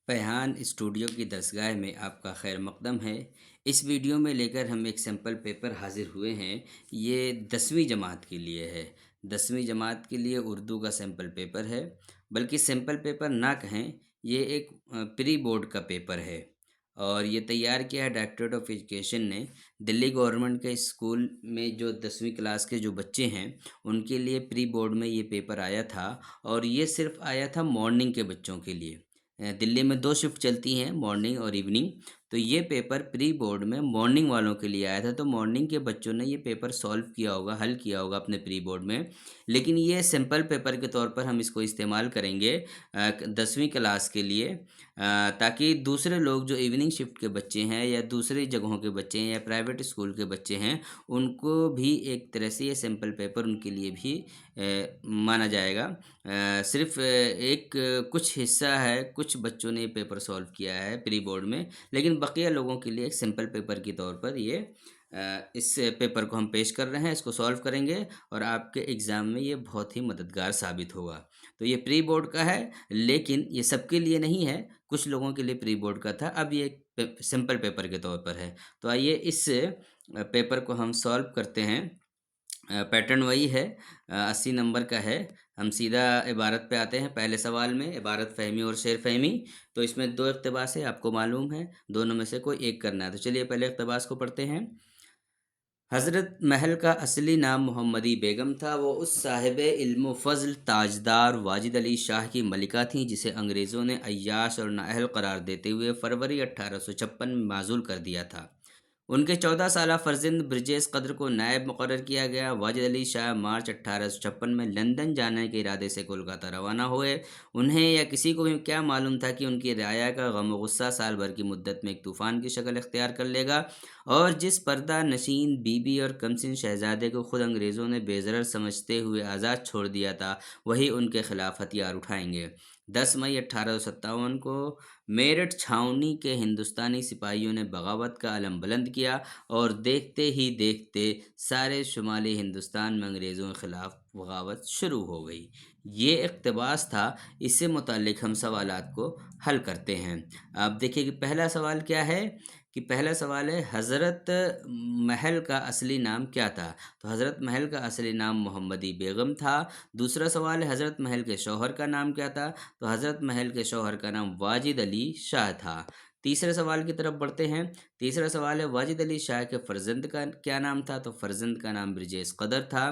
पैहान studio की दरसगाह में आपका खैर मकदम है। इस वीडियो में लेकर हम एक सैम्पल पेपर हाज़िर हुए हैं। ये 10वीं जमात के लिए है। 10वीं जमात के लिए उर्दू का सैम्पल पेपर है, बल्कि सैम्पल पेपर ना कहें, ये एक प्री बोर्ड का पेपर है। और ये तैयार किया है डायरेक्टरेट ऑफ एजुकेशन ने। दिल्ली गवर्नमेंट के स्कूल में जो 10वीं क्लास के जो बच्चे हैं, उनके लिए प्री बोर्ड में ये पेपर आया था। और ये सिर्फ़ आया था मॉर्निंग के बच्चों के लिए। दिल्ली में 2 शिफ्ट चलती हैं, मॉर्निंग और इवनिंग। तो ये पेपर प्री बोर्ड में मॉर्निंग वालों के लिए आया था, तो मॉर्निंग के बच्चों ने ये पेपर सॉल्व किया होगा, हल किया होगा अपने प्री बोर्ड में। लेकिन ये सिंपल पेपर के तौर पर हम इसको इस्तेमाल करेंगे 10वीं क्लास के लिए, ताकि दूसरे लोग जो इवनिंग शिफ्ट के बच्चे हैं या दूसरी जगहों के बच्चे हैं या प्राइवेट स्कूल के बच्चे हैं, उनको भी एक तरह से ये सिंपल पेपर उनके लिए भी माना जाएगा। सिर्फ़ एक कुछ हिस्सा है, कुछ बच्चों ने पेपर सॉल्व किया है प्री बोर्ड में, लेकिन बकिया लोगों के लिए एक सिंपल पेपर के तौर पर ये इस पेपर को हम पेश कर रहे हैं, इसको सॉल्व करेंगे और आपके एग्ज़ाम में ये बहुत ही मददगार साबित होगा। तो ये प्री बोर्ड का है, लेकिन ये सबके लिए नहीं है, कुछ लोगों के लिए प्री बोर्ड का था, अब ये एक सिंपल पेपर के तौर पर है। तो आइए इस पेपर को हम सॉल्व करते हैं। पैटर्न वही है, 80 नंबर का है। हम सीधा इबारत पे आते हैं। पहले सवाल में इबारत फ़हमी और शेर फ़हमी। तो इसमें 2 इक़्तिबास है, आपको मालूम है, दोनों में से कोई एक करना है। तो चलिए पहले इक़्तिबास को पढ़ते हैं। हज़रत महल का असली नाम मोहम्मदी बेगम था। वो उस साहिब इल्म व फ़ज़्ल ताजदार वाजिद अली शाह की मलिका थीं, जिसे अंग्रेज़ों ने अय्याश और नाअहल करार देते हुए फरवरी 1856 में माज़ूल कर दिया था। उनके 14 साला फ़र्जंद ब्रिजेश कद्र को नायब मुकर्रर किया गया। वाजिद अली शाह मार्च 1856 में लंदन जाने के इरादे से कोलकाता रवाना हुए। उन्हें या किसी को भी क्या मालूम था कि उनकी रियाया का गम व गुस्सा साल भर की मुद्दत में एक तूफ़ान की शक्ल इख्तियार कर लेगा, और जिस पर्दा नशीन बीबी और कमसिन शहज़ादे को खुद अंग्रेज़ों ने बेज़रर समझते हुए आज़ाद छोड़ दिया था, वही उनके खिलाफ हथियार उठाएंगे। 10 मई 1857 को मेरठ छावनी के हिंदुस्तानी सिपाहियों ने बगावत का अलम बुलंद किया, और देखते ही देखते सारे शुमाली हिंदुस्तान में अंग्रेज़ों के ख़िलाफ़ बगावत शुरू हो गई। ये इक़्तिबास था। इससे मुताल्लिक़ हम सवालात को हल करते हैं। अब देखिए कि पहला सवाल क्या है। कि पहला सवाल है, हज़रत महल का असली नाम क्या था। तो हज़रत महल का असली नाम मोहम्मदी बेगम था। दूसरा सवाल है, हज़रत महल के शौहर का नाम क्या था। तो हज़रत महल के शौहर का नाम वाजिद अली शाह था। तीसरे सवाल की तरफ बढ़ते हैं। तीसरा सवाल है, वाजिद अली शाह के फ़र्जंद का क्या नाम था। तो फ़र्जंद का नाम ब्रिजेश कदर था।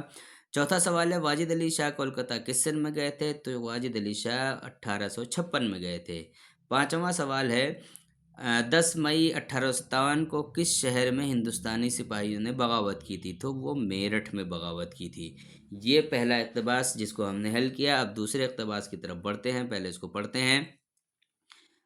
चौथा सवाल है, वाजिद अली शाह कोलकाता किस सन में गए थे। तो वाजिद अली शाह 1856 में गए थे। पाँचवा सवाल है, 10 मई 1857 को किस शहर में हिंदुस्तानी सिपाहियों ने बगावत की थी। तो वो मेरठ में बगावत की थी। ये पहला इक़्तिबास जिसको हमने हल किया। अब दूसरे इक़्तिबास की तरफ बढ़ते हैं, पहले इसको पढ़ते हैं।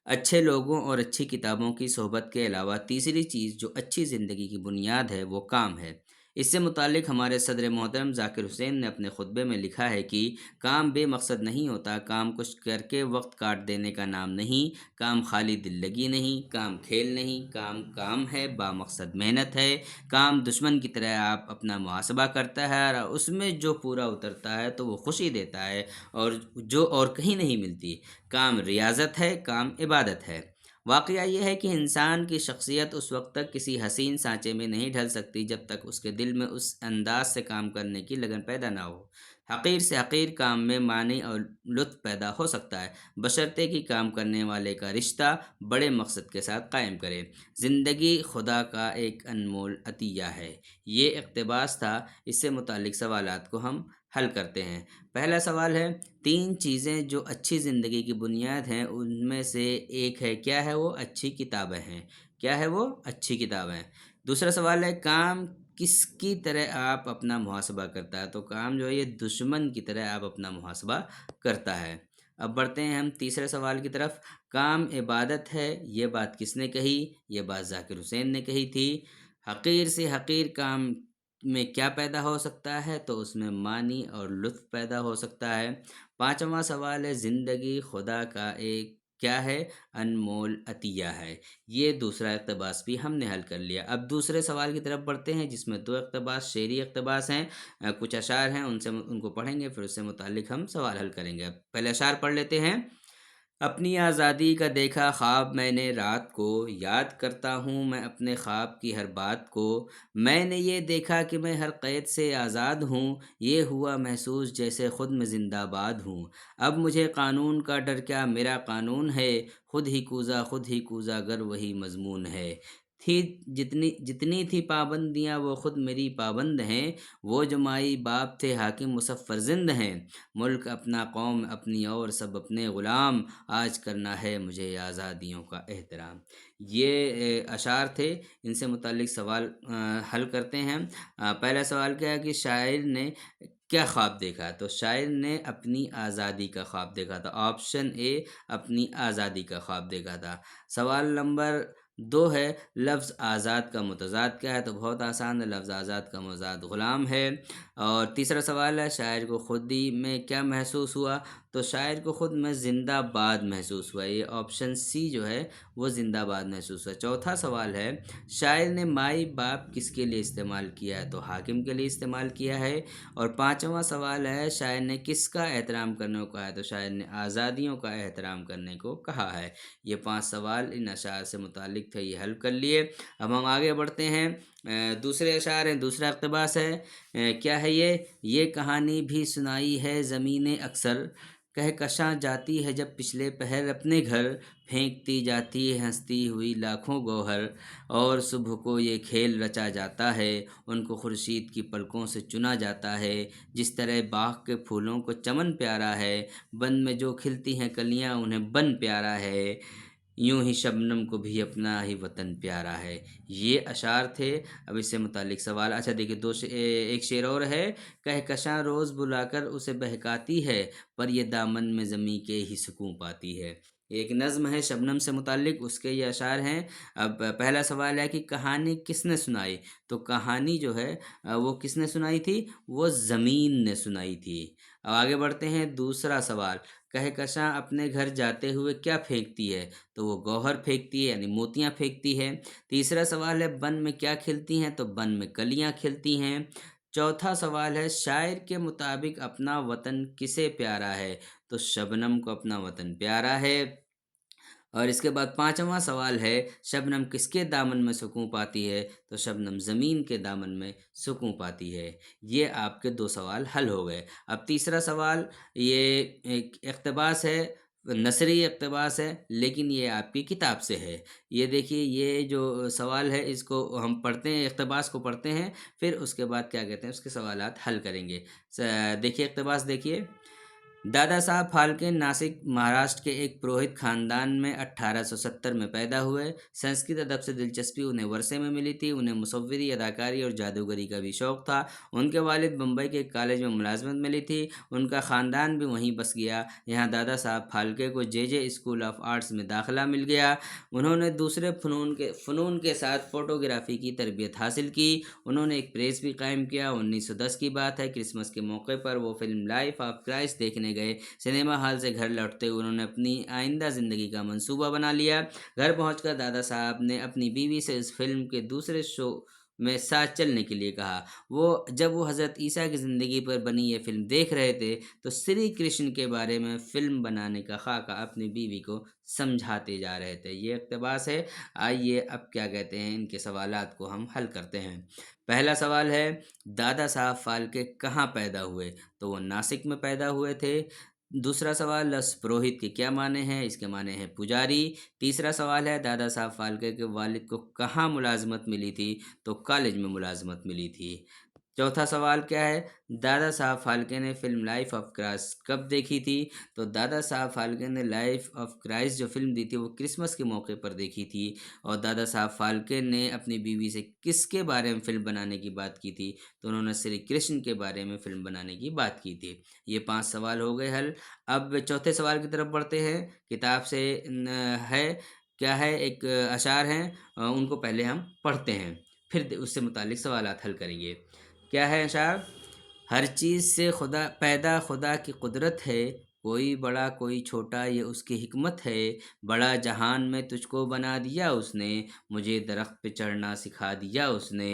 अच्छे लोगों और अच्छी किताबों की सोहबत के अलावा तीसरी चीज़ जो अच्छी ज़िंदगी की बुनियाद है, वो काम है। इससे मुताल्लिक़ हमारे सदर मोहतरम ज़ाकिर हुसैन ने अपने खुतबे में लिखा है कि काम बेमकसद नहीं होता, काम कुछ करके वक्त काट देने का नाम नहीं, काम खाली दिल लगी नहीं, काम खेल नहीं, काम काम है, बामकसद मेहनत है। काम दुश्मन की तरह आप अपना मुहासबा करता है, और उसमें जो पूरा उतरता है तो वो खुशी देता है, और जो और कहीं नहीं मिलती। काम रियाज़त है, काम इबादत है। वाक़या ये है कि इंसान की शख्सियत उस वक़्त तक किसी हसीन सांचे में नहीं ढल सकती जब तक उसके दिल में उस अंदाज़ से काम करने की लगन पैदा ना हो। हक़ीर से हक़ीर काम में मानी और लुत्फ़ पैदा हो सकता है, बशर्ते कि काम करने वाले का रिश्ता बड़े मकसद के साथ कायम करे। ज़िंदगी खुदा का एक अनमोल अतिया है। ये इक़्तिबास था। इससे मुताल्लिक़ सवालात को हम हल करते हैं। पहला सवाल है, 3 चीज़ें जो अच्छी ज़िंदगी की बुनियाद हैं, उनमें से एक है, क्या है वो? अच्छी किताबें हैं। क्या है वो? अच्छी किताबें। दूसरा सवाल है, काम किसकी तरह आप अपना मुहासबा करता है। तो काम जो है ये दुश्मन की तरह आप अपना मुहासबा करता है। अब बढ़ते हैं हम तीसरे सवाल की तरफ। काम इबादत है, ये बात किसने कही? ये बात ज़ाकिर हुसैन ने कही थी। हक़ीर से हक़ीर काम में क्या पैदा हो सकता है। तो उसमें मानी और लुत्फ़ पैदा हो सकता है। पाँचवा सवाल है, ज़िंदगी खुदा का एक क्या है? अनमोल अतिया है। ये दूसरा इक़्तिबास भी हमने हल कर लिया। अब दूसरे सवाल की तरफ बढ़ते हैं, जिसमें 2 इक़्तिबास शेरी इक़्तिबास हैं। कुछ अशार हैं, उनको पढ़ेंगे, फिर उससे मुताल्लिक़ हम सवाल हल करेंगे। अब पहले अशार पढ़ लेते हैं। اپنی آزادی کا دیکھا خواب میں نے رات کو، یاد کرتا ہوں میں اپنے خواب کی ہر بات کو۔ میں نے یہ دیکھا کہ میں ہر قید سے آزاد ہوں، یہ ہوا محسوس جیسے خود میں زندہ باد ہوں۔ اب مجھے قانون کا ڈر کیا، میرا قانون ہے، خود ہی کوزا گر وہی مضمون ہے۔ تھی جتنی تھی پابندیاں وہ خود میری پابند ہیں، وہ جو مائی باپ تھے حاکم مصف فرزند ہیں۔ ملک اپنا، قوم اپنی اور سب اپنے غلام، آج کرنا ہے مجھے آزادیوں کا احترام۔ یہ اشعار تھے، ان سے متعلق سوال حل کرتے ہیں۔ پہلا سوال کیا ہے کہ شاعر نے کیا خواب دیکھا؟ تو شاعر نے اپنی آزادی کا خواب دیکھا تھا۔ آپشن اے اپنی آزادی کا خواب دیکھا تھا۔ سوال نمبر 2 ہے لفظ آزاد کا متضاد کیا ہے؟ تو بہت آسان ہے، لفظ آزاد کا متضاد غلام ہے۔ اور تیسرا سوال ہے شاعر کو خود ہی میں کیا محسوس ہوا؟ تو شاعر کو خود میں زندہ باد محسوس ہوا۔ یہ آپشن سی جو ہے وہ زندہ باد محسوس ہوا۔ چوتھا سوال ہے شاعر نے مائی باپ کس کے لیے استعمال کیا ہے؟ تو حاکم کے لیے استعمال کیا ہے۔ اور پانچواں سوال ہے شاعر نے کس کا احترام کرنے کو کہا ہے؟ تو شاعر نے آزادیوں کا احترام کرنے کو کہا ہے۔ یہ 5 سوال ان اشعار سے متعلق تھے، یہ حل کر لیے۔ اب ہم آگے بڑھتے ہیں۔ دوسرے اشعار ہیں، دوسرا اقتباس ہے۔ کیا ہے یہ کہانی بھی سنائی ہے زمین اکثر، کہکشاں جاتی ہے جب پچھلے پہر اپنے گھر، پھینکتی جاتی ہے ہنستی ہوئی لاکھوں گوہر، اور صبح کو یہ کھیل رچا جاتا ہے، ان کو خورشید کی پلکوں سے چنا جاتا ہے، جس طرح باغ کے پھولوں کو چمن پیارا ہے، بن میں جو کھلتی ہیں کلیاں انہیں بن پیارا ہے، یوں ہی شبنم کو بھی اپنا ہی وطن پیارا ہے۔ یہ اشعار تھے۔ اب اس سے متعلق سوال، اچھا دیکھیے ایک شعر اور ہے، کہکشاں روز بلا کر اسے بہکاتی ہے، پر یہ دامن میں زمیں کے ہی سکون پاتی ہے۔ ایک نظم ہے شبنم سے متعلق، اس کے یہ اشعار ہیں۔ اب پہلا سوال ہے کہ کہانی کس نے سنائی؟ تو کہانی جو ہے وہ کس نے سنائی تھی؟ وہ زمین نے سنائی تھی۔ اب آگے بڑھتے ہیں، دوسرا سوال، کہکشاں اپنے گھر جاتے ہوئے کیا پھینکتی ہے؟ تو وہ گوہر پھینکتی ہے، یعنی موتیاں پھینکتی ہے۔ تیسرا سوال ہے بن میں کیا کھلتی ہیں؟ تو بن میں کلیاں کھلتی ہیں۔ چوتھا سوال ہے شاعر کے مطابق اپنا وطن کسے پیارا ہے؟ تو شبنم کو اپنا وطن پیارا ہے۔ اور اس کے بعد پانچواں سوال ہے شبنم کس کے دامن میں سکون پاتی ہے؟ تو شبنم زمین کے دامن میں سکون پاتی ہے۔ یہ آپ کے 2 سوال حل ہو گئے۔ اب تیسرا سوال، یہ ایک اقتباس ہے، نثری اقتباس ہے، لیکن یہ آپ کی کتاب سے ہے۔ یہ دیکھیے، یہ جو سوال ہے اس کو ہم پڑھتے ہیں، اقتباس کو پڑھتے ہیں، پھر اس کے بعد کیا کہتے ہیں اس کے سوالات حل کریں گے۔ دیکھیے اقتباس دیکھیے، دادا صاحب پھالکے ناسک مہاراشٹر کے ایک پروہت خاندان میں 1870 میں پیدا ہوئے۔ سنسکرت ادب سے دلچسپی انہیں ورثے میں ملی تھی۔ انہیں مصوری، اداکاری اور جادوگری کا بھی شوق تھا۔ ان کے والد بمبئی کے ایک کالج میں ملازمت ملی تھی۔ ان کا خاندان بھی وہیں بس گیا۔ یہاں دادا صاحب پھالکے کو جے جے اسکول آف آرٹس میں داخلہ مل گیا۔ انہوں نے دوسرے فنون کے ساتھ فوٹوگرافی کی تربیت حاصل کی۔ انہوں نے ایک پریس بھی قائم کیا۔ 1910 کی بات ہے، کرسمس کے موقع پر وہ فلم لائف آف کرائسٹ دیکھنے گئے۔ سنیما ہال سے گھر لوٹتے ہوئے انہوں نے اپنی آئندہ زندگی کا منصوبہ بنا لیا۔ گھر پہنچ کر دادا صاحب نے اپنی بیوی سے اس فلم کے دوسرے شو میں ساتھ چلنے کے لیے کہا۔ جب وہ حضرت عیسیٰ کی زندگی پر بنی یہ فلم دیکھ رہے تھے تو سری کرشن کے بارے میں فلم بنانے کا خاکہ اپنی بیوی کو سمجھاتے جا رہے تھے۔ یہ اقتباس ہے۔ آئیے اب کیا کہتے ہیں ان کے سوالات کو ہم حل کرتے ہیں۔ پہلا سوال ہے دادا صاحب پھالکے کہاں پیدا ہوئے؟ تو وہ ناسک میں پیدا ہوئے تھے۔ دوسرا سوال، لفظ پروہت کے کیا معنی ہیں؟ اس کے معنی ہے پجاری۔ تیسرا سوال ہے دادا صاحب پھالکے کے والد کو کہاں ملازمت ملی تھی؟ تو کالج میں ملازمت ملی تھی۔ چوتھا سوال کیا ہے، دادا صاحب پھالکے نے فلم لائف آف کرائسٹ کب دیکھی تھی؟ تو دادا صاحب پھالکے نے لائف آف کرائسٹ جو فلم دی تھی وہ کرسمس کے موقع پر دیکھی تھی۔ اور دادا صاحب پھالکے نے اپنی بیوی سے کس کے بارے میں فلم بنانے کی بات کی تھی؟ تو انہوں نے سری کرشن کے بارے میں فلم بنانے کی بات کی تھی۔ یہ 5 سوال ہو گئے حل۔ اب چوتھے سوال کی طرف بڑھتے ہیں۔ کتاب سے ہے، کیا ہے، ایک اشعار ہیں، ان کو پہلے ہم پڑھتے ہیں، پھر اس سے متعلق سوالات حل کریں گے۔ کیا ہے اشعار، ہر چیز سے پیدا خدا کی قدرت ہے، کوئی بڑا کوئی چھوٹا یہ اس کی حکمت ہے، بڑا جہان میں تجھ کو بنا دیا اس نے، مجھے درخت پہ چڑھنا سکھا دیا اس نے،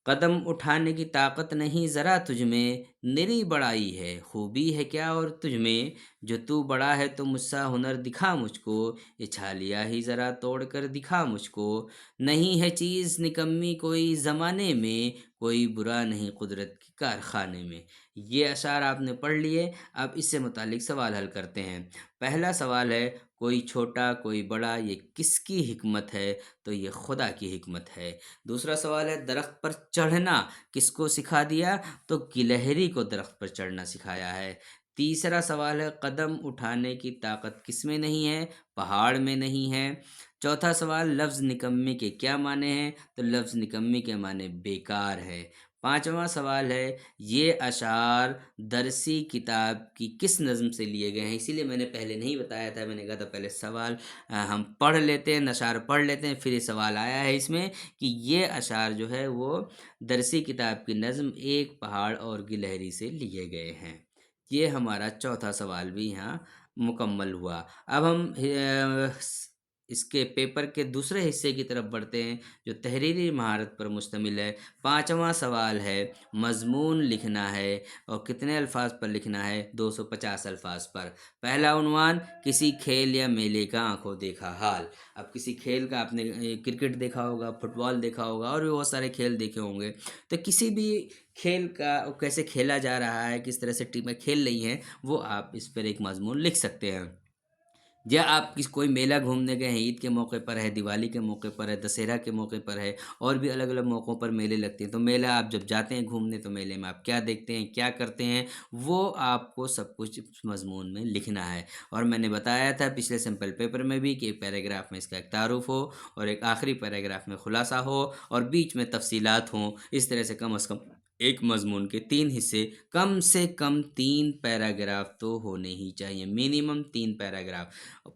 قدم اٹھانے کی طاقت نہیں ذرا تجھ میں، निरी बड़ाई है, खूबी है क्या और तुझ में, जो तू बड़ा है तो मुझसा हुनर दिखा मुझको, ये छालिया ही ज़रा तोड़ कर दिखा मुझको। नहीं है चीज़ निकम्मी कोई ज़माने में, कोई बुरा नहीं कुदरत के कारखाने में। ये अशार आपने पढ़ लिए। अब इससे मुतालिक सवाल हल करते हैं। पहला सवाल है, कोई छोटा कोई बड़ा ये किसकी हिकमत है, तो ये खुदा की हिकमत है। दूसरा सवाल है, दरख्त पर चढ़ना किसको सिखा दिया, तो गिलहरी को दरख्त पर चढ़ना सिखाया है। तीसरा सवाल है, कदम उठाने की ताकत किस में नहीं है, पहाड़ में नहीं है। चौथा सवाल, लफ्ज़ निकम्मे के क्या माने हैं, तो लफ्ज़ निकम्मे के माने बेकार है। पांचवा सवाल है, ये अशार दरसी किताब की किस नज़म से लिए गए हैं। इसीलिए मैंने पहले नहीं बताया था, मैंने कहा था पहले सवाल हम पढ़ लेते हैं, अशार पढ़ लेते हैं, फिर ये सवाल आया है इसमें कि ये अशार जो है वो दरसी किताब की नज़म एक पहाड़ और गिलहरी से लिए गए हैं। ये हमारा चौथा सवाल भी यहाँ मुकम्मल हुआ। अब हम इसके पेपर के दूसरे हिस्से की तरफ बढ़ते हैं जो तहरीरी महारत पर मुश्तमिल है। पांचवा सवाल है, मज़मून लिखना है और कितने अल्फाज पर लिखना है, 250 अल्फाज पर। पहला उन्वान, किसी खेल या मेले का आंखों देखा हाल। अब किसी खेल का आपने क्रिकेट देखा होगा, फुटबॉल देखा होगा और भी बहुत सारे खेल देखे होंगे। तो किसी भी खेल का कैसे खेला जा रहा है, किस तरह से टीमें खेल रही हैं, वो आप इस पर एक मजमून लिख सकते हैं। या आप कोई मेला घूमने गए हैं, ईद के मौके पर है, दिवाली के मौके पर है, दशहरा के मौके पर है, और भी अलग अलग मौक़ों पर मेले लगते हैं। तो मेला आप जब जाते हैं घूमने, तो मेले में आप क्या देखते हैं, क्या करते हैं, वो आपको सब कुछ मजमून में लिखना है। और मैंने बताया था पिछले सिंपल पेपर में भी कि एक पैराग्राफ में इसका एक तारुफ हो और एक आखिरी पैराग्राफ में खुलासा हो और बीच में तफसीलात हों। इस तरह से कम अज़ कम एक मजमून के 3 हिस्से, कम से कम 3 पैराग्राफ तो होने ही चाहिए, मिनिमम 3 पैराग्राफ।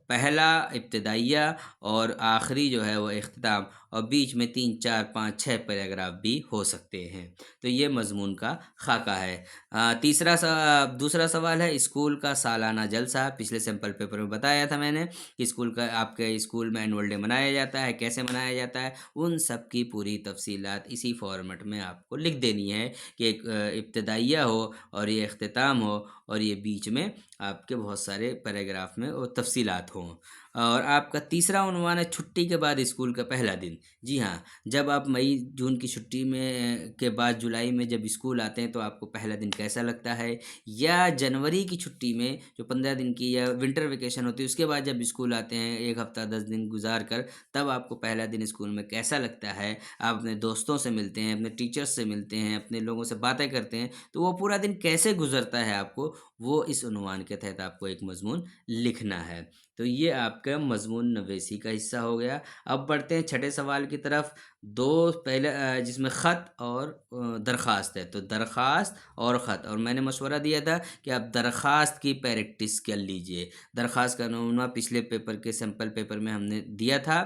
पहला इब्तिदाइया और आखिरी जो है वो इख्तिताम, और बीच में 3 4 5 6 पैराग्राफ भी हो सकते हैं। तो ये मजमून का खाका है। दूसरा सवाल है, स्कूल का सालाना जलसा। पिछले सैम्पल पेपर में बताया था मैंने कि स्कूल का आपके स्कूल में एनुअल डे मनाया जाता है, कैसे मनाया जाता है, उन सब की पूरी तफसीलात इसी फॉर्मेट में आपको लिख देनी है कि एक इब्तिदाइया हो और ये इख्तिताम हो और ये बीच में आपके बहुत सारे पैराग्राफ में और तफसीलात हों। और आपका तीसरा उन्वान है, छुट्टी के बाद स्कूल का पहला दिन। जी हाँ, जब आप मई जून की छुट्टी में के बाद जुलाई में जब स्कूल आते हैं तो आपको पहला दिन कैसा लगता है, या जनवरी की छुट्टी में जो 15 दिन की या विंटर वेकेशन होती है उसके बाद जब स्कूल आते हैं 1 हफ्ता 10 दिन गुजार कर, तब आपको पहला दिन स्कूल में कैसा लगता है। आप अपने दोस्तों से मिलते हैं, अपने टीचर्स से मिलते हैं, अपने लोगों से बातें करते हैं, तो वो पूरा दिन कैसे गुजरता है आपको, वो इस उन्वान के तहत आपको एक मजमून लिखना है। तो ये आपका मजमून नवेसी का हिस्सा हो गया। अब बढ़ते हैं छठे सवाल की तरफ। पहले जिसमें ख़त और दरख्वास्त है, तो दरख्वास्त और ख़त, और मैंने मशवरा दिया था कि आप दरख्वास्त की प्रैक्टिस कर लीजिए। दरख्वास्त का नमूना पिछले पेपर के सैम्पल पेपर में हमने दिया था,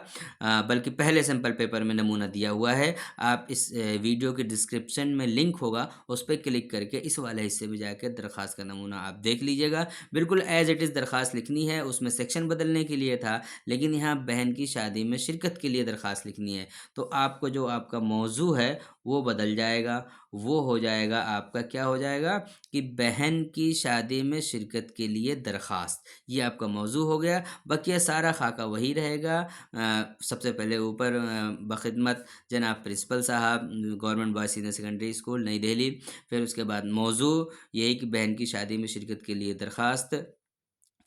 बल्कि पहले सैम्पल पेपर में नमूना दिया हुआ है। आप इस वीडियो के डिस्क्रिप्शन में लिंक होगा, उस पर क्लिक करके इस वाले हिस्से में जाकर दरख्वास्त का नमूना आप देख लीजिएगा। बिल्कुल एज इट इज़ दरख्वास्त लिखनी है, उसमें सेक्शन बदलने के लिए था, लेकिन यहाँ बहन की शादी में शिरकत के लिए दरख्वास्त लिखनी है। तो आपको जो आपका मौजू है वो बदल जाएगा, वो हो जाएगा आपका, क्या हो जाएगा कि बहन की शादी में शिरकत के लिए दरख्वास्त, ये आपका मौजू हो गया। बकिया सारा खाका वही रहेगा। सबसे पहले ऊपर बखिदमत जनाब प्रिंसिपल साहब, government boys senior secondary school नई दिल्ली। फिर उसके बाद मौजू यही कि बहन की शादी में शिरकत के लिए दरख्वास्त।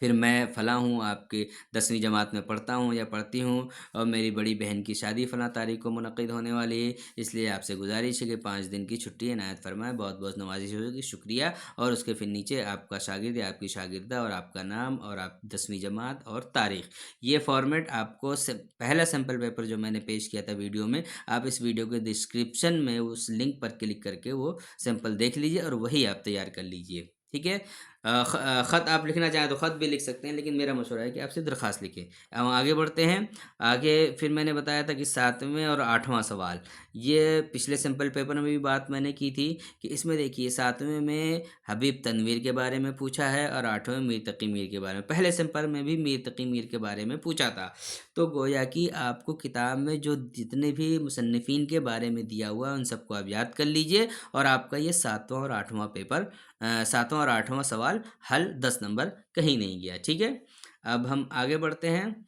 फिर मैं फ़लाँ हूँ, आपके 10वीं जमात में पढ़ता हूँ या पढ़ती हूँ, और मेरी बड़ी बहन की शादी फ़लाँ तारीख़ को मुनक़्क़िद होने वाली है, इसलिए आपसे गुज़ारिश है कि 5 दिन की छुट्टी इनायत फ़रमाएँ। बहुत बहुत नवाज़िश होगी, शुक्रिया। और उसके फिर नीचे आपका शागिर्द या आपकी शागिर्दा और आपका नाम और आप 10वीं जमात और तारीख़। ये फ़ॉर्मेट आपको पहला सैम्पल पेपर जो मैंने पेश किया था वीडियो में, आप इस वीडियो के डिस्क्रिप्शन में उस लिंक पर क्लिक करके वो सैम्पल देख लीजिए और वही आप तैयार कर लीजिए। ठीक है। ख़त आप लिखना चाहें तो ख़त भी लिख सकते हैं, लेकिन मेरा मशवरा है कि आप सिर्फ दरख्वास्त लिखें। अब आगे बढ़ते हैं। आगे फिर मैंने बताया था कि 7वें और 8वां सवाल, ये पिछले सिंपल पेपर में भी बात मैंने की थी कि इसमें देखिए 7वें में हबीब तनवीर के बारे में पूछा है और 8वें में मीर तकी मीर के बारे में। पहले सिंपल में भी मीर तकी मीर के बारे में पूछा था। तो गोया कि आपको किताब में जो जितने भी मुसन्निफ़ीन के बारे में दिया हुआ है उन सबको आप याद कर लीजिए, और आपका ये 7वां और 8वां पेपर 7वां और 8वां सवाल हल 10 नंबर कहीं नहीं गया। ठीक है, अब हम आगे बढ़ते हैं।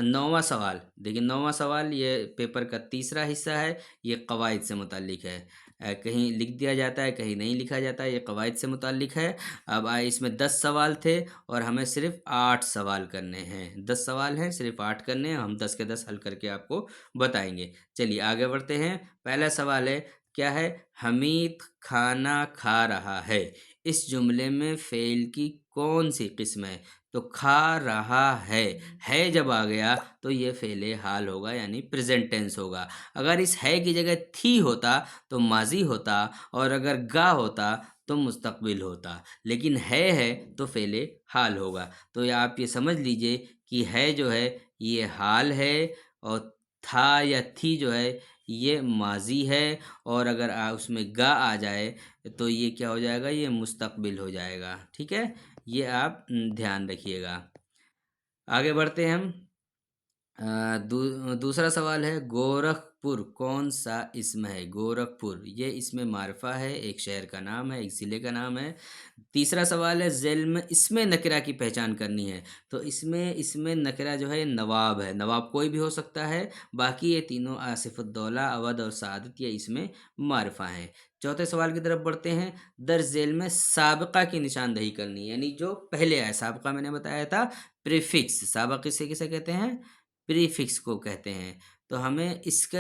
9वां सवाल देखिए, 9वां सवाल ये पेपर का तीसरा हिस्सा है। ये कवायद से मुताल्लिक है। कहीं लिख दिया जाता है, कहीं नहीं लिखा जाता है, ये कवायद से मुताल्लिक है। अब इसमें 10 सवाल थे और हमें सिर्फ 8 सवाल करने हैं। 10 सवाल हैं, सिर्फ 8 करने हैं। हम 10 के 10 हल करके आपको बताएंगे। चलिए आगे बढ़ते हैं। पहला सवाल है, क्या है? हमीद खाना खा रहा है। इस जुमले में फ़ेल की कौन सी किस्म है? तो खा रहा है जब आ गया तो ये फ़ेले हाल होगा, यानी प्रेजेंट टेंस होगा। अगर इस है की जगह थी होता तो माजी होता, और अगर गा होता तो मुस्तकबिल होता, लेकिन है तो फ़ेले हाल होगा। तो ये आप ये समझ लीजिए कि है जो है ये हाल है, और था या थी जो है ये माजी है, और अगर उसमें गा आ जाए तो ये क्या हो जाएगा? ये मुस्तकबिल हो जाएगा। ठीक है, ये आप ध्यान रखिएगा। आगे बढ़ते हैं हम। दूसरा सवाल है, गोरखपुर कौन सा इसम है? गोरखपुर ये इसमें मारफा है, एक शहर का नाम है, एक ज़िले का नाम है। तीसरा सवाल है, ज़ैल में इसमें नकरा की पहचान करनी है। तो इसमें नकरा जो है नवाब है। नवाब कोई भी हो सकता है। बाकी ये तीनों आसिफुद्दौला, अवध और सआदत ये इसमें मारफा हैं। चौथे सवाल की तरफ बढ़ते हैं। दर ज़ैल में साबिक़ा की निशानदही करनी है, यानी जो पहले आया। साबिक़ा मैंने बताया था प्रीफिक्स। साबिक़ किसे किसे कहते हैं? प्रीफिक्स को कहते हैं। तो हमें इसका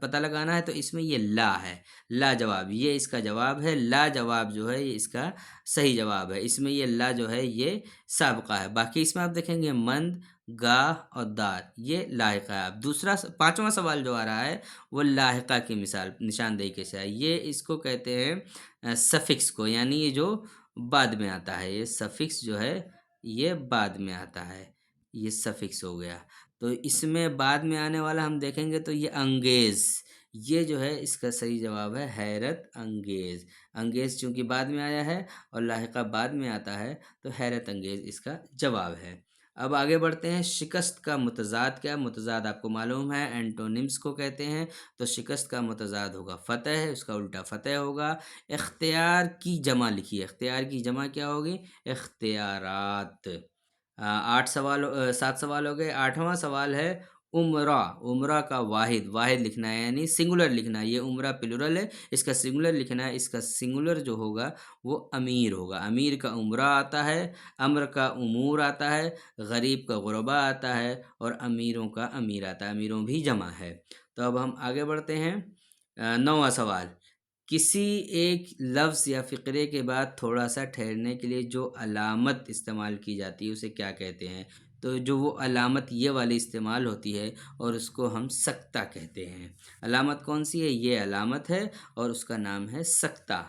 पता लगाना है। तो इसमें ये ला है, लाजवाब, ये इसका जवाब है। लाजवाब जो है ये इसका सही जवाब है। इसमें ये ला जो है ये साबिक़ा है। बाकी इसमें आप देखेंगे मंद, गा और दार ये लाहिक़ा है। अब दूसरा 5वां सवाल जो आ रहा है वो लाहिक़ा की मिसाल निशानदेही कैसे है? ये इसको कहते हैं सफ़िक्स को, यानी ये जो बाद में आता है। ये सफ़िक्स जो है ये बाद में आता है, ये सफ़िक्स हो गया। तो इसमें बाद में आने वाला हम देखेंगे तो ये अंगेज़, ये जो है इसका सही जवाब है हैरत अंगेज़। अंगेज़ चूँकि बाद में आया है और लाहिक़ा बाद में आता है, तो हैरत अंगेज़ इसका जवाब है। अब आगे बढ़ते हैं। शिकस्त का मुतज़ाद क्या? मुतज़ाद आपको मालूम है एंटोनिम्स को कहते हैं। तो शिकस्त का मुतज़ाद होगा फ़तह है, उसका उल्टा फ़तह होगा। इख्तियार की जमा लिखिए। इख्तियार की जमा क्या होगी? इख्तियारात। 7 सवाल हो गए। 8वां सवाल है, उमरा। उमरा का वाहिद, वाहिद लिखना है यानी सिंगुलर लिखना है। ये उमरा प्लुरल है, इसका सिंगुलर लिखना है। इसका सिंगुलर जो होगा वो अमीर होगा। अमीर का उमरा आता है, अम्र का उमूर आता है, गरीब का गुरबा आता है, और अमीरों का अमीर आता है। अमीरों भी जमा है। तो अब हम आगे बढ़ते हैं। 9वां सवाल, किसी एक लफ्ज़ या फ़िक्रे के बाद थोड़ा सा ठहरने के लिए जो अलामत इस्तेमाल की जाती है उसे क्या कहते हैं? तो जो वो अलामत ये वाली इस्तेमाल होती है और उसको हम सक्ता कहते हैं। अलामत कौन सी है? ये अलामत है और उसका नाम है सक्ता।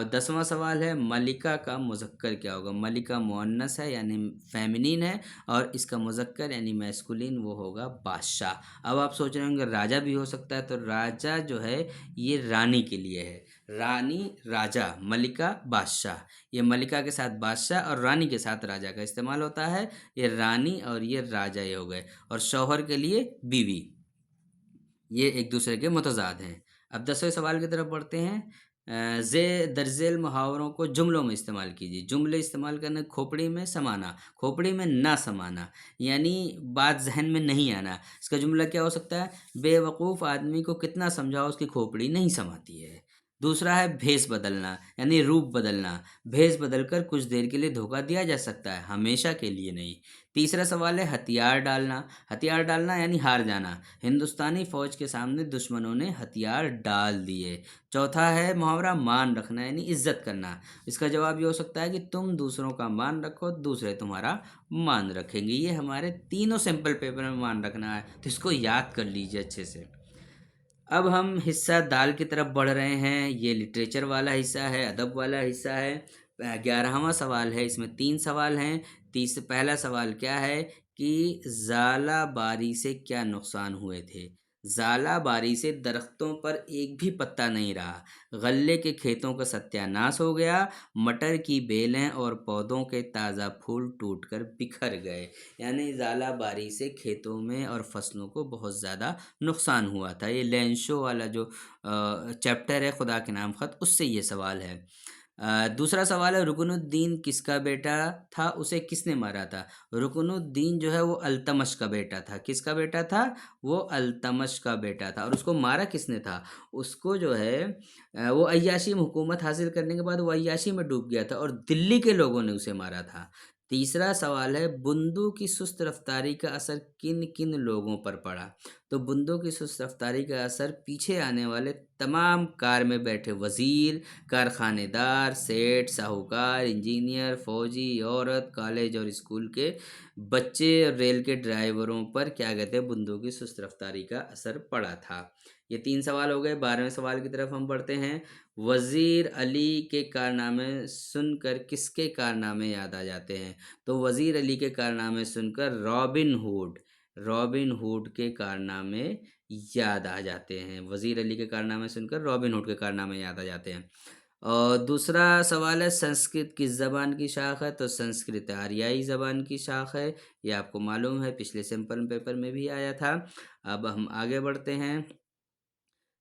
10वां सवाल है, मलिका का मुज़क्कर क्या होगा? मलिका मुअन्नस है यानी फ़ेमिनिन है, और इसका मुज़क्कर यानी मैस्कुलिन वो होगा बादशाह। अब आप सोच रहे होंगे राजा भी हो सकता है, तो राजा जो है ये रानी के लिए है। रानी, राजा, मलिका, बादशाह। ये मलिका के साथ बादशाह और रानी के साथ राजा का इस्तेमाल होता है। ये रानी और ये राजा ये हो गए, और शौहर के लिए बीवी। ये एक दूसरे के मुतज़ाद हैं। अब 10वें सवाल की तरफ बढ़ते हैं। दरज़ेल मुहावरों को जुमलों में इस्तेमाल कीजिए। जुमले इस्तेमाल करना, खोपड़ी में समाना, खोपड़ी में ना समाना, यानी बात जहन में नहीं आना। इसका जुमला क्या हो सकता है? बेवकूफ़ आदमी को कितना समझाओ उसकी खोपड़ी नहीं समाती है। दूसरा है भेस बदलना, यानी रूप बदलना। भेस बदलकर कुछ देर के लिए धोखा दिया जा सकता है, हमेशा के लिए नहीं। तीसरा सवाल है हथियार डालना। हथियार डालना यानी हार जाना। हिंदुस्तानी फ़ौज के सामने दुश्मनों ने हथियार डाल दिए। चौथा है मुहावरा मान रखना, यानी इज्जत करना। इसका जवाब ये हो सकता है कि तुम दूसरों का मान रखो, दूसरे तुम्हारा मान रखेंगे। ये हमारे तीनों सिंपल पेपर में मान रखना है, तो इसको याद कर लीजिए अच्छे से। अब हम हिस्सा दाल की तरफ बढ़ रहे हैं। ये लिटरेचर वाला हिस्सा है, अदब वाला हिस्सा है। 11वां सवाल है, इसमें 3 सवाल हैं। पहला सवाल क्या है कि ज़ाला बारी से क्या नुकसान हुए थे? ज़ाला बारी से दरख्तों पर एक भी पत्ता नहीं रहा, गल्ले के खेतों का सत्यानाश हो गया, मटर की बेलें और पौधों के ताज़ा फूल टूटकर बिखर गए। यानी ज़ाला बारी से खेतों में और फसलों को बहुत ज़्यादा नुकसान हुआ था। ये लेंशो वाला जो चैप्टर है खुदा के नाम ख़त, उससे ये सवाल है। दूसरा सवाल है, रुकनुद्दीन किसका बेटा था, उसे किसने मारा था? रुकनुद्दीन जो है वो अल्तमश का बेटा था। किसका बेटा था? वो अल्तमश का बेटा था। और उसको मारा किसने था? उसको जो है वो अय्याशी में हुकूमत हासिल करने के बाद वो अय्याशी में डूब गया था और दिल्ली के लोगों ने उसे मारा था। तीसरा सवाल है, बुंदू की सुस्त रफ्तारी का असर किन किन लोगों पर पड़ा? तो बुंदू की सुस्त रफ्तारी का असर पीछे आने वाले तमाम कार में बैठे वज़ीर, कारखानेदार, सेठ, साहूकार, इंजीनियर, फौजी, औरत, कॉलेज और स्कूल के बच्चे और रेल के ड्राइवरों पर क्या कहते हैं, बुंदू की सुस्त रफ्तारी का असर पड़ा था। ये 3 सवाल हो गए। 12वें सवाल की तरफ हम बढ़ते हैं। वज़ीर अली के कारनामे सुनकर किसके कारनामे याद आ जाते हैं? तो वज़ीर अली के कारनामे सुनकर रॉबिन हुड के कारनामे याद आ जाते हैं। वज़ीर अली के कारनामे सुनकर रॉबिन हुड के कारनामे याद आ जाते हैं। और दूसरा सवाल है, संस्कृत किस ज़बान की शाख है? तो संस्कृत आर्याई ज़बान की शाख है। ये आपको मालूम है, पिछले सिंपल पेपर में भी आया था। अब हम आगे बढ़ते हैं।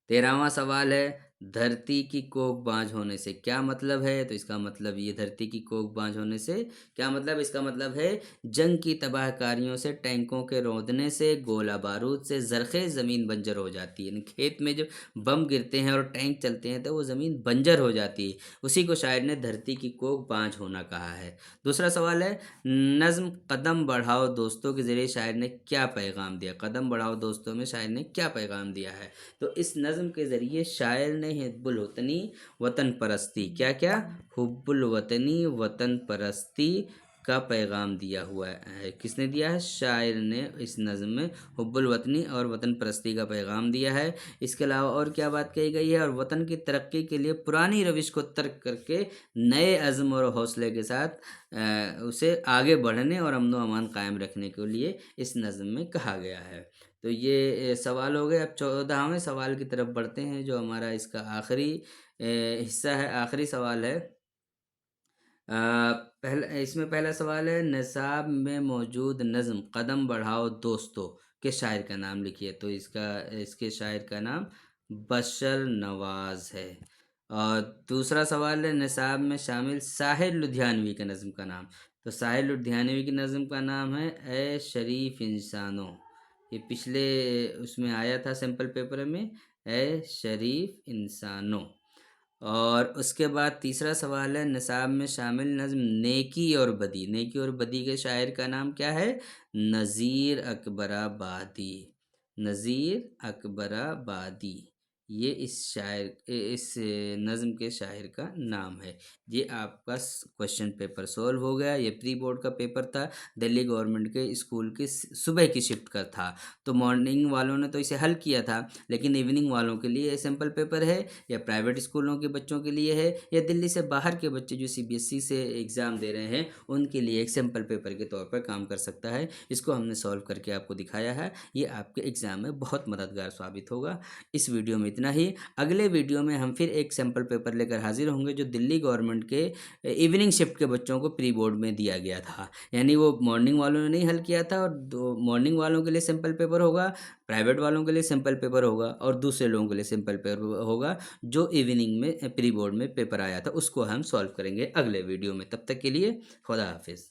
13वां सवाल है, धरती की कोख बाँझ होने से क्या मतलब है? तो इसका मतलब ये धरती की कोख बाँझ होने से क्या मतलब? इसका मतलब है जंग की तबाहकारियों से, टैंकों के रौंदने से, गोला बारूद से ज़रख़ेज़ ज़मीन बंजर हो जाती है। यानी खेत में जब बम गिरते हैं और टैंक चलते हैं तो वो ज़मीन बंजर हो जाती है। उसी को शायर ने धरती की कोख बाँझ होना कहा है। दूसरा सवाल है, नज़्म कदम बढ़ाओ दोस्तों के ज़रिए शायर ने क्या पैगाम दिया? कदम बढ़ाओ दोस्तों में शायर ने क्या पैगाम दिया है? तो इस नज़्म के ज़रिए शायर ने हिब्बुल वतनी, वतन परस्ती, क्या क्या? हुब्बुल वतनी, वतन परस्ती का पैगाम दिया हुआ है। किसने दिया है? शायर ने इस नज़्म में हुब्बुल वतनी और वतन परस्ती का पैगाम दिया है। इसके अलावा और क्या बात कही गई है? और वतन की तरक्की के लिए पुरानी रविश को तर्क करके नए अज़्म और हौसले के साथ उसे आगे बढ़ने और अमन व अमान कायम रखने के लिए इस नज़्म में कहा गया है। तो ये सवाल हो गए। अब 14वें सवाल की तरफ बढ़ते हैं, जो हमारा इसका आखिरी हिस्सा है, आखिरी सवाल है। पहला सवाल है, निसाब में मौजूद नज़्म कदम बढ़ाओ दोस्तों के शायर का नाम लिखिए। तो इसके शायर का नाम बशर नवाज है। और दूसरा सवाल है, निसाब में शामिल साहिर लुधियानवी के नज़्म का नाम। तो साहिर लुधियानवी की नज़्म का नाम है ए शरीफ इंसानो। ये पिछले उसमें आया था सैम्पल पेपर में, ए शरीफ इंसानो। और उसके बाद तीसरा सवाल है, निसाब में शामिल नज़्म नेकी और बदी। नेकी और बदी के शायर का नाम क्या है? नज़ीर अकबराबादी। नज़ीर अकबराबादी, ये इस नज़्म के शायर का नाम है। ये आपका क्वेश्चन पेपर सॉल्व हो गया। ये प्री बोर्ड का पेपर था, दिल्ली गवर्नमेंट के स्कूल की सुबह की शिफ्ट का था। तो मॉर्निंग वालों ने तो इसे हल किया था, लेकिन इवनिंग वालों के लिए सैम्पल पेपर है, या प्राइवेट स्कूलों के बच्चों के लिए है, या दिल्ली से बाहर के बच्चे जो CBSE से एग्ज़ाम दे रहे हैं उनके लिए एक सैम्पल पेपर के तौर पर काम कर सकता है। इसको हमने सॉल्व करके आपको दिखाया है। ये आपके एग्ज़ाम में बहुत मददगार साबित होगा। इस वीडियो में इतना ही। अगले वीडियो में हम फिर एक सैम्पल पेपर लेकर हाजिर होंगे, जो दिल्ली गवर्नमेंट के इवनिंग शिफ्ट के बच्चों को प्री बोर्ड में दिया गया था। यानी वो मॉर्निंग वालों ने नहीं हल किया था, और मॉर्निंग वालों के लिए सैम्पल पेपर होगा, प्राइवेट वालों के लिए सिंपल पेपर होगा, और दूसरे लोगों के लिए सिंपल पेपर होगा। जो इवनिंग में प्री बोर्ड में पेपर आया था उसको हम सॉल्व करेंगे अगले वीडियो में। तब तक के लिए खुदा हाफिज़।